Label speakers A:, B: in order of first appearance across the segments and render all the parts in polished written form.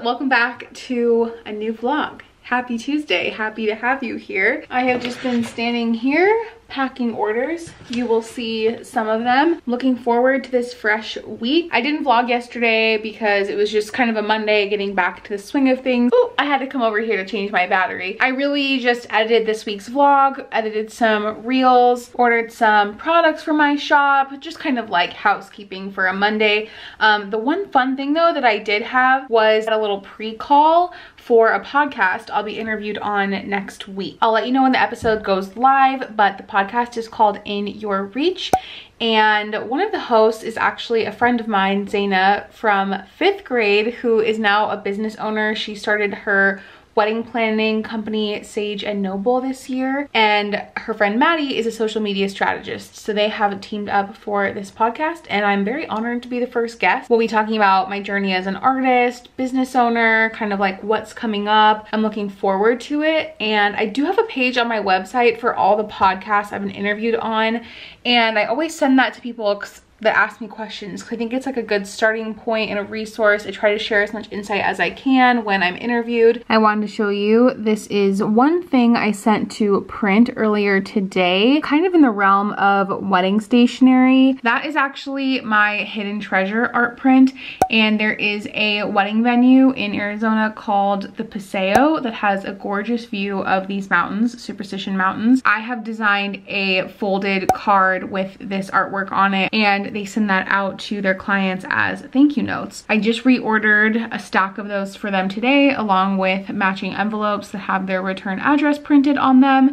A: welcome back to a new vlog. Happy Tuesday, happy to have you here. I have just been standing here packing orders. You will see some of them. Looking forward to this fresh week. I didn't vlog yesterday because it was just kind of a Monday, getting back to the swing of things. Oh, I had to come over here to change my battery. I really just edited this week's vlog, edited some reels, ordered some products for my shop, just kind of like housekeeping for a Monday. The one fun thing though that I did have was a little pre-call for a podcast I'll be interviewed on next week. I'll let you know when the episode goes live, but the podcast is called In Your Reach. And one of the hosts is actually a friend of mine, Zaina, from 5th grade, who is now a business owner. She started her wedding planning company Sage and Noble this year, and her friend Maddie is a social media strategist, so they have teamed up for this podcast, and I'm very honored to be the first guest. We'll be talking about my journey as an artist, business owner, kind of like what's coming up. I'm looking forward to it, and I do have a page on my website for all the podcasts I've been interviewed on, and I always send that to people that ask me questions because I think it's like a good starting point and a resource. I try to share as much insight as I can when I'm interviewed. I wanted to show you, this is one thing I sent to print earlier today, kind of in the realm of wedding stationery. That is actually my hidden treasure art print, and there is a wedding venue in Arizona called the Paseo that has a gorgeous view of these mountains, Superstition Mountains. I have designed a folded card with this artwork on it, and they send that out to their clients as thank you notes. I just reordered a stack of those for them today, along with matching envelopes that have their return address printed on them.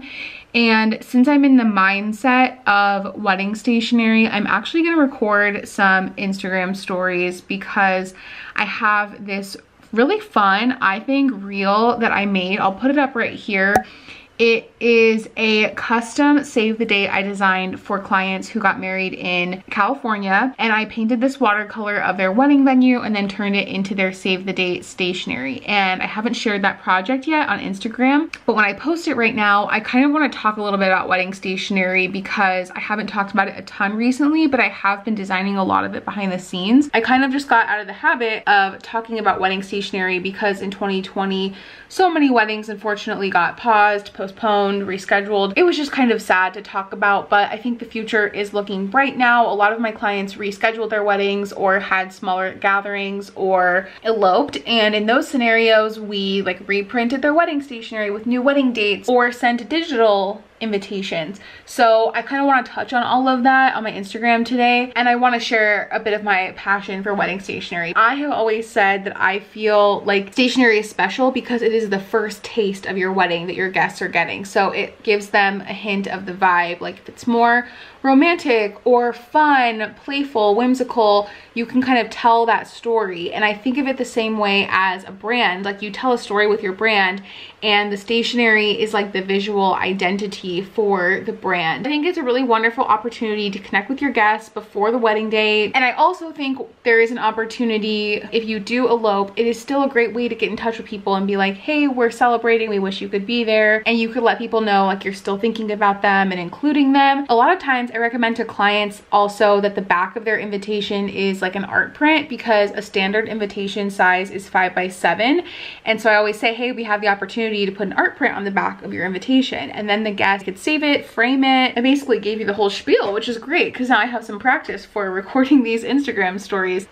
A: And since I'm in the mindset of wedding stationery, I'm actually gonna record some Instagram stories because I have this really fun, I think, reel that I made. I'll put it up right here. It is a custom save the date I designed for clients who got married in California, and I painted this watercolor of their wedding venue and then turned it into their save the date stationery. And I haven't shared that project yet on Instagram, but when I post it right now, I kind of want to talk a little bit about wedding stationery because I haven't talked about it a ton recently, but I have been designing a lot of it behind the scenes. I kind of just got out of the habit of talking about wedding stationery because in 2020, so many weddings unfortunately got paused, postponed, rescheduled. It was just kind of sad to talk about, but I think the future is looking bright now. A lot of my clients rescheduled their weddings or had smaller gatherings or eloped, and in those scenarios we like reprinted their wedding stationery with new wedding dates or sent digital invitations. So I kind of want to touch on all of that on my Instagram today, and I want to share a bit of my passion for wedding stationery. I have always said that I feel like stationery is special because it is the first taste of your wedding that your guests are getting. So it gives them a hint of the vibe. Like if it's more romantic or fun, playful, whimsical, you can kind of tell that story. And I think of it the same way as a brand. Like you tell a story with your brand, and the stationery is like the visual identity for the brand. I think it's a really wonderful opportunity to connect with your guests before the wedding day. And I also think there is an opportunity, if you do elope, it is still a great way to get in touch with people and be like, hey, we're celebrating, we wish you could be there. And you could let people know like you're still thinking about them and including them. A lot of times I recommend to clients also that the back of their invitation is like an art print because a standard invitation size is 5x7. And so I always say, hey, we have the opportunity to put an art print on the back of your invitation, and then the guest could save it, frame it. I basically gave you the whole spiel, which is great because now I have some practice for recording these Instagram stories.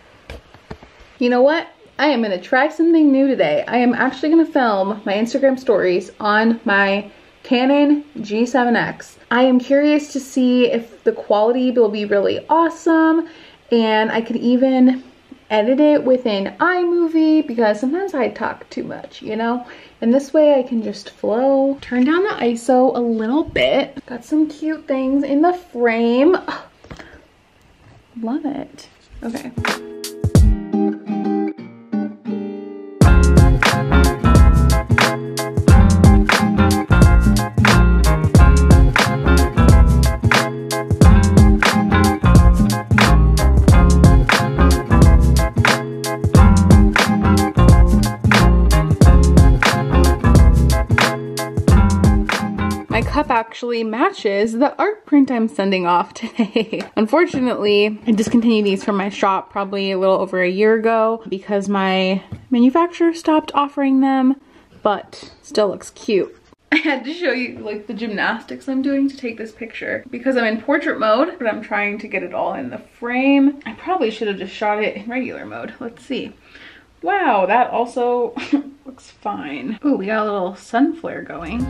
A: You know what? I am gonna try something new today. I am actually gonna film my Instagram stories on my Canon G7X. I am curious to see if the quality will be really awesome, and I could even edit it within iMovie because sometimes I talk too much, you know? And this way I can just flow. Turn down the ISO a little bit. Got some cute things in the frame. Love it. Okay. My cup actually matches the art print I'm sending off today. Unfortunately, I discontinued these from my shop probably a little over a year ago because my manufacturer stopped offering them, but still looks cute. I had to show you like the gymnastics I'm doing to take this picture because I'm in portrait mode, but I'm trying to get it all in the frame. I probably should have just shot it in regular mode. Let's see. Wow, that also looks fine. Ooh, we got a little sun flare going.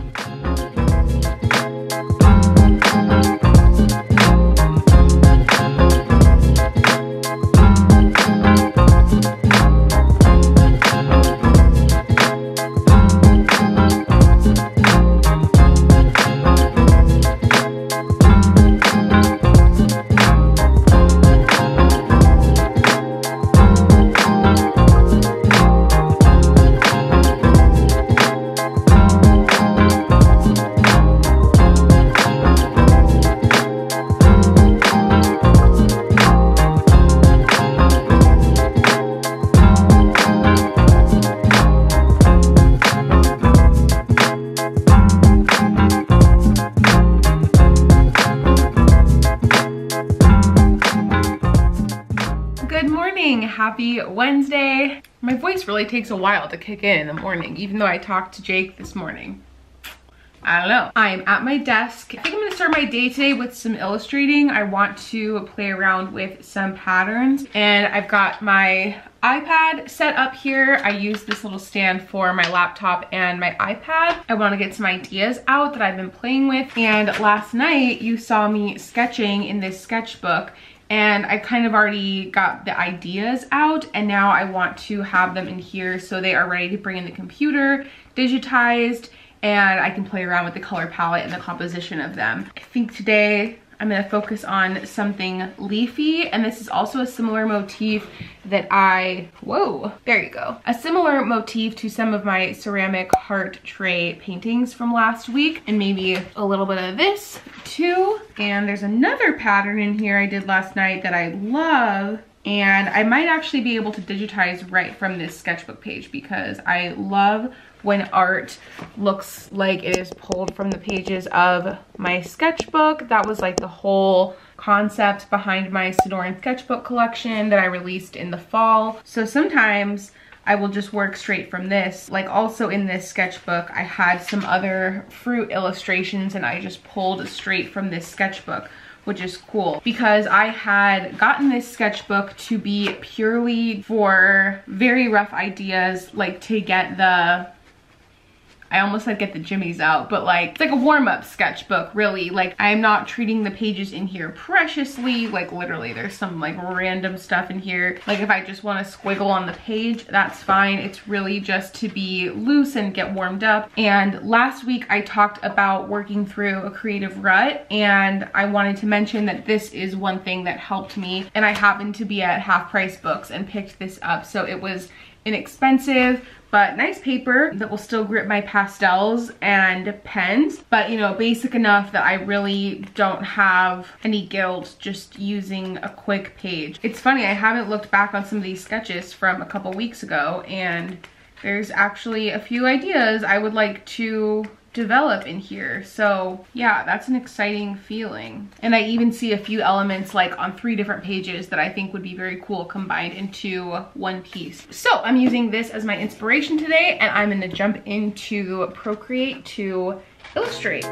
A: Happy Wednesday. My voice really takes a while to kick in the morning, even though I talked to Jake this morning. I don't know. I'm at my desk. I think I'm gonna start my day today with some illustrating. I want to play around with some patterns, and I've got my iPad set up here. I use this little stand for my laptop and my iPad. I want to get some ideas out that I've been playing with, and last night you saw me sketching in this sketchbook, and I kind of already got the ideas out, and now I want to have them in here so they are ready to bring in the computer, digitized, and I can play around with the color palette and the composition of them. I think today I'm gonna focus on something leafy, and this is also a similar motif that whoa, there you go. A similar motif to some of my ceramic heart tray paintings from last week, and maybe a little bit of this too. And there's another pattern in here I did last night that I love, and I might actually be able to digitize right from this sketchbook page because I love when art looks like it is pulled from the pages of my sketchbook. That was like the whole concept behind my Sonoran sketchbook collection that I released in the fall. So sometimes I will just work straight from this. Like also in this sketchbook, I had some other fruit illustrations and I just pulled straight from this sketchbook, which is cool because I had gotten this sketchbook to be purely for very rough ideas, like to get I almost said get the jimmies out, but like, it's like a warm-up sketchbook, really. Like, I'm not treating the pages in here preciously. Like, literally, there's some like random stuff in here. Like, if I just want to squiggle on the page, that's fine. It's really just to be loose and get warmed up. And last week, I talked about working through a creative rut, and I wanted to mention that this is one thing that helped me. And I happened to be at Half Price Books and picked this up, so it was inexpensive, but nice paper that will still grip my pastels and pens, but you know, basic enough that I really don't have any guilt just using a quick page. It's funny, I haven't looked back on some of these sketches from a couple weeks ago, and there's actually a few ideas I would like to develop in here. So yeah, that's an exciting feeling. And I even see a few elements like on 3 different pages that I think would be very cool combined into one piece. So I'm using this as my inspiration today, and I'm gonna jump into Procreate to illustrate.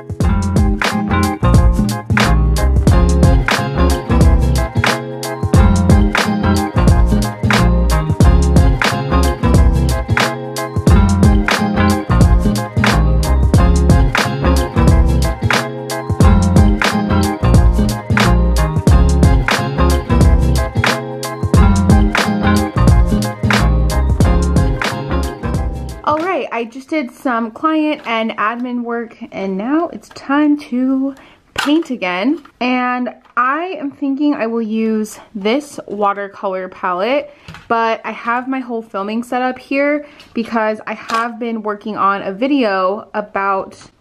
A: I just did some client and admin work, and now it's time to paint again. And I am thinking I will use this watercolor palette, but I have my whole filming set up here because I have been working on a video about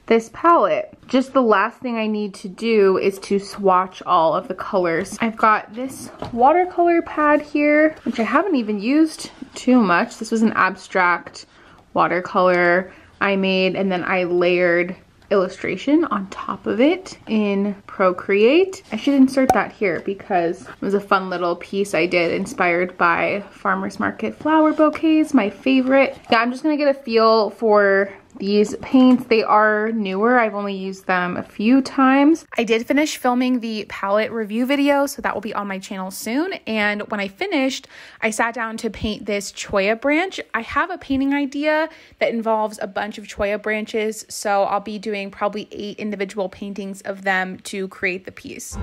A: this palette. Just the last thing I need to do is to swatch all of the colors. I've got this watercolor pad here, which I haven't even used too much. This was an abstract watercolor I made, and then I layered illustration on top of it in Procreate. I should insert that here because it was a fun little piece I did inspired by farmers market flower bouquets, my favorite. Yeah, I'm just gonna get a feel for these paints. They are newer. I've only used them a few times. I did finish filming the palette review video, so that will be on my channel soon. And when I finished, I sat down to paint this cholla branch. I have a painting idea that involves a bunch of cholla branches, so I'll be doing probably 8 individual paintings of them to create the piece.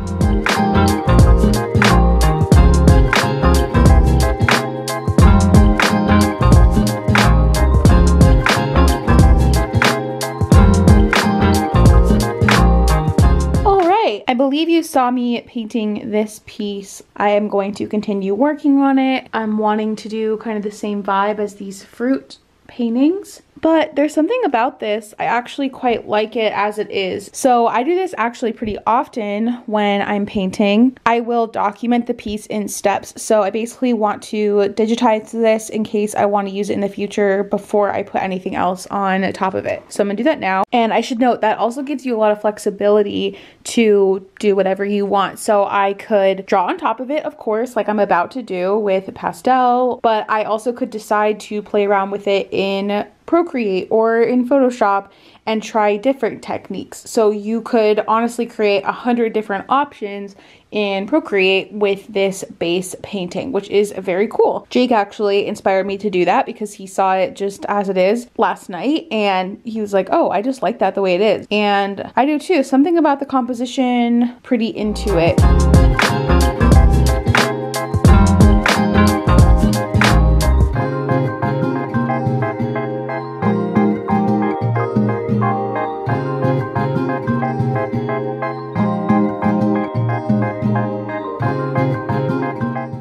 A: I believe you saw me painting this piece. I am going to continue working on it. I'm wanting to do kind of the same vibe as these fruit paintings, but there's something about this. I actually quite like it as it is. So I do this actually pretty often when I'm painting. I will document the piece in steps. So I basically want to digitize this in case I want to use it in the future before I put anything else on top of it. So I'm gonna do that now. And I should note that also gives you a lot of flexibility to do whatever you want. So I could draw on top of it, of course, like I'm about to do with pastel, but I also could decide to play around with it in Procreate or in Photoshop and try different techniques. So you could honestly create 100 different options in Procreate with this base painting, which is very cool. Jake actually inspired me to do that because he saw it just as it is last night and he was like, oh, I just like that the way it is. And I do too. Something about the composition, pretty into it.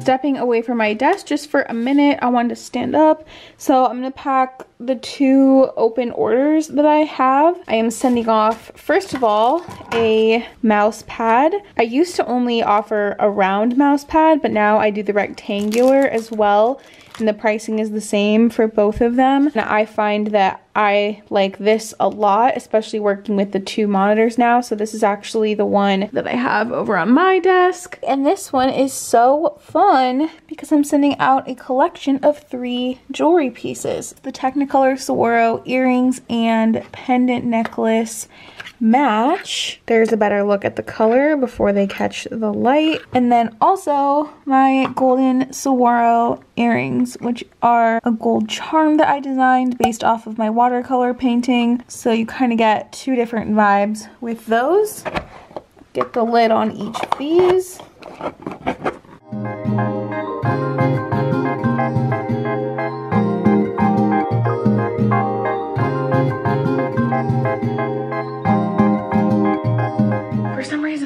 A: Stepping away from my desk just for a minute, I wanted to stand up. So I'm gonna pack the 2 open orders that I have. I am sending off, first of all, a mouse pad. I used to only offer a round mouse pad, but now I do the rectangular as well. And the pricing is the same for both of them. And I find that I like this a lot, especially working with the 2 monitors now. So this is actually the one that I have over on my desk. And this one is so fun because I'm sending out a collection of 3 jewelry pieces. The Technicolor Saguaro earrings and pendant necklace match. There's a better look at the color before they catch the light. And then also my golden Saguaro earrings, which are a gold charm that I designed based off of my watercolor painting. So you kind of get 2 different vibes with those. Get the lid on each of these.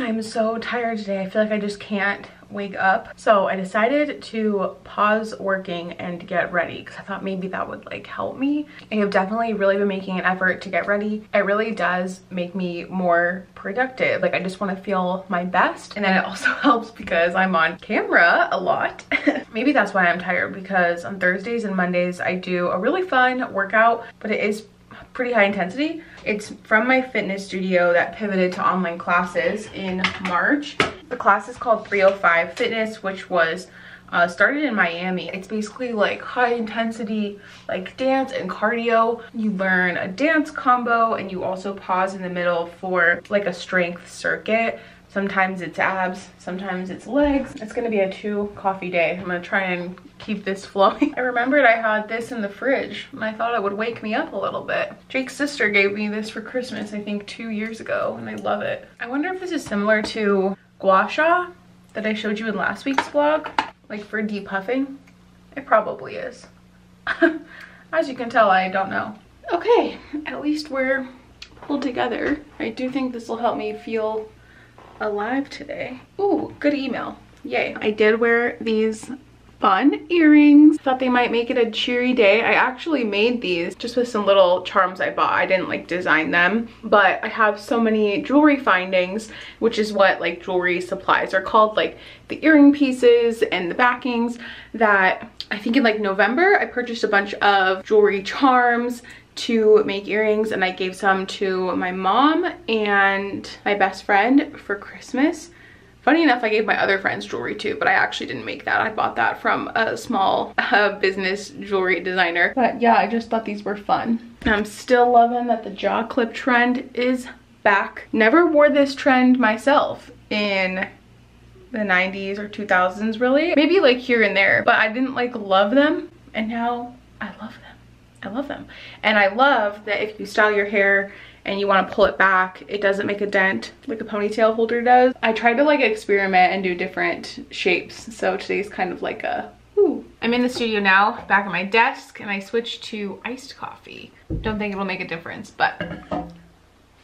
A: I'm so tired today. I feel like I just can't wake up. So I decided to pause working and get ready because I thought maybe that would like help me. I have definitely really been making an effort to get ready. It really does make me more productive. Like I just want to feel my best. And then it also helps because I'm on camera a lot. Maybe that's why I'm tired, because on Thursdays and Mondays I do a really fun workout, but it is pretty high intensity. It's from my fitness studio that pivoted to online classes in March. The class is called 305 Fitness, which was started in Miami. It's basically like high intensity, like dance and cardio. You learn a dance combo and you also pause in the middle for like a strength circuit. Sometimes it's abs, sometimes it's legs. It's gonna be a 2 coffee day. I'm gonna try and keep this flowing. I remembered I had this in the fridge and I thought it would wake me up a little bit. Jake's sister gave me this for Christmas, I think 2 years ago, and I love it. I wonder if this is similar to gua sha that I showed you in last week's vlog, like for depuffing. It probably is. As you can tell, I don't know. Okay, at least we're pulled together. I do think this will help me feel alive today. Ooh, good email. Yay. I did wear these fun earrings. Thought they might make it a cheery day. I actually made these just with some little charms I bought. I didn't like design them, but I have so many jewelry findings, which is what like jewelry supplies are called, like the earring pieces and the backings, that I think in like November I purchased a bunch of jewelry charms to make earrings, and I gave some to my mom and my best friend for Christmas. Funny enough, I gave my other friends jewelry too, but I actually didn't make that. I bought that from a small business jewelry designer. But yeah, I just thought these were fun. I'm still loving that the jaw clip trend is back. Never wore this trend myself in the 90s or 2000s really. Maybe like here and there, but I didn't like love them, and now I love them. I love them. And I love that if you style your hair and you want to pull it back, it doesn't make a dent like a ponytail holder does. I tried to like experiment and do different shapes, so today's kind of like a ooh. I'm in the studio now, back at my desk, and I switched to iced coffee. Don't think it'll make a difference, but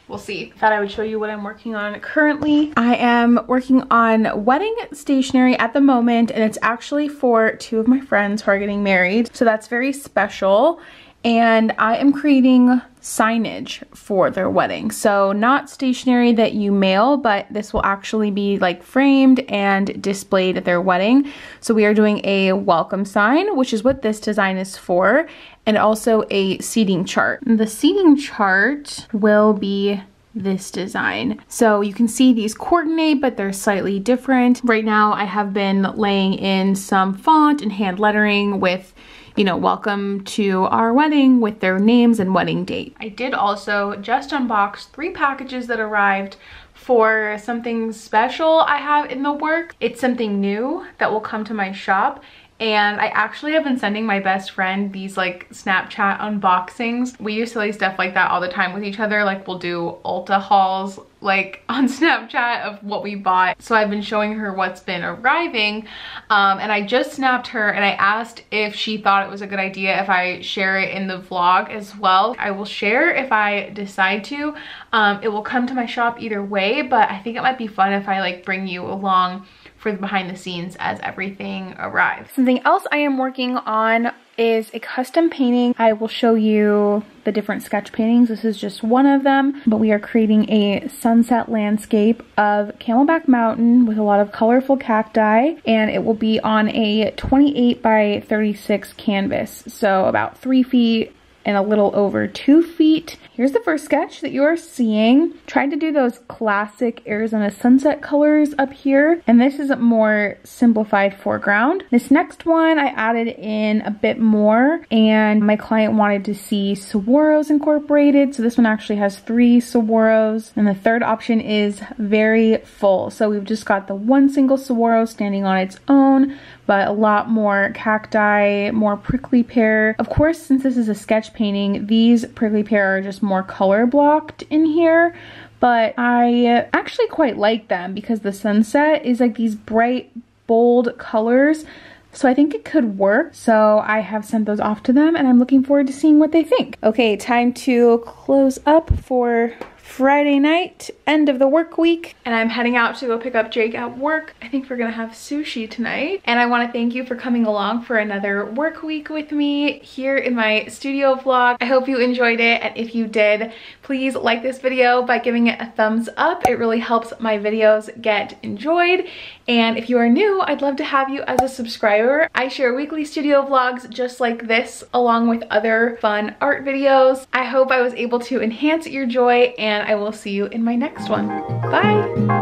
A: we'll see. Thought I would show you what I'm working on currently. I am working on wedding stationery at the moment, and it's actually for 2 of my friends who are getting married, so that's very special. And I am creating signage for their wedding. So not stationery that you mail, but this will actually be like framed and displayed at their wedding. So we are doing a welcome sign, which is what this design is for, and also a seating chart. The seating chart will be this design. So you can see these coordinate, but they're slightly different. Right now I have been laying in some font and hand lettering with, you know, welcome to our wedding with their names and wedding date. I did also just unbox 3 packages that arrived for something special I have in the works. It's something new that will come to my shop. And I actually have been sending my best friend these like Snapchat unboxings. We use silly stuff like that all the time with each other. Like we'll do Ulta hauls like on Snapchat of what we bought. So I've been showing her what's been arriving. And I just snapped her and I asked if she thought it was a good idea if I share it in the vlog as well. I will share if I decide to. It will come to my shop either way, but I think it might be fun if I like bring you along for the behind the scenes as everything arrives. Something else I am working on is a custom painting. I will show you the different sketch paintings. This is just one of them, but we are creating a sunset landscape of Camelback Mountain with a lot of colorful cacti, and it will be on a 28 by 36 canvas, so about 3 feet and a little over 2 feet. Here's the first sketch that you are seeing. Tried to do those classic Arizona sunset colors up here, and this is a more simplified foreground. This next one I added in a bit more, and my client wanted to see saguaros incorporated, so this one actually has 3 saguaros, and the third option is very full. So we've just got the one single saguaro standing on its own, but a lot more cacti, more prickly pear. Of course, since this is a sketch painting, these prickly pear are just more color blocked in here, but I actually quite like them because the sunset is like these bright, bold colors. So I think it could work. So I have sent those off to them and I'm looking forward to seeing what they think. Okay, time to close up for Friday night, end of the work week, and I'm heading out to go pick up Jake at work. I think we're gonna have sushi tonight, and I want to thank you for coming along for another work week with me here in my studio vlog. I hope you enjoyed it, and if you did, please like this video by giving it a thumbs up. It really helps my videos get enjoyed, and if you are new, I'd love to have you as a subscriber. I share weekly studio vlogs just like this, along with other fun art videos. I hope I was able to enhance your joy, and I will see you in my next one. Bye!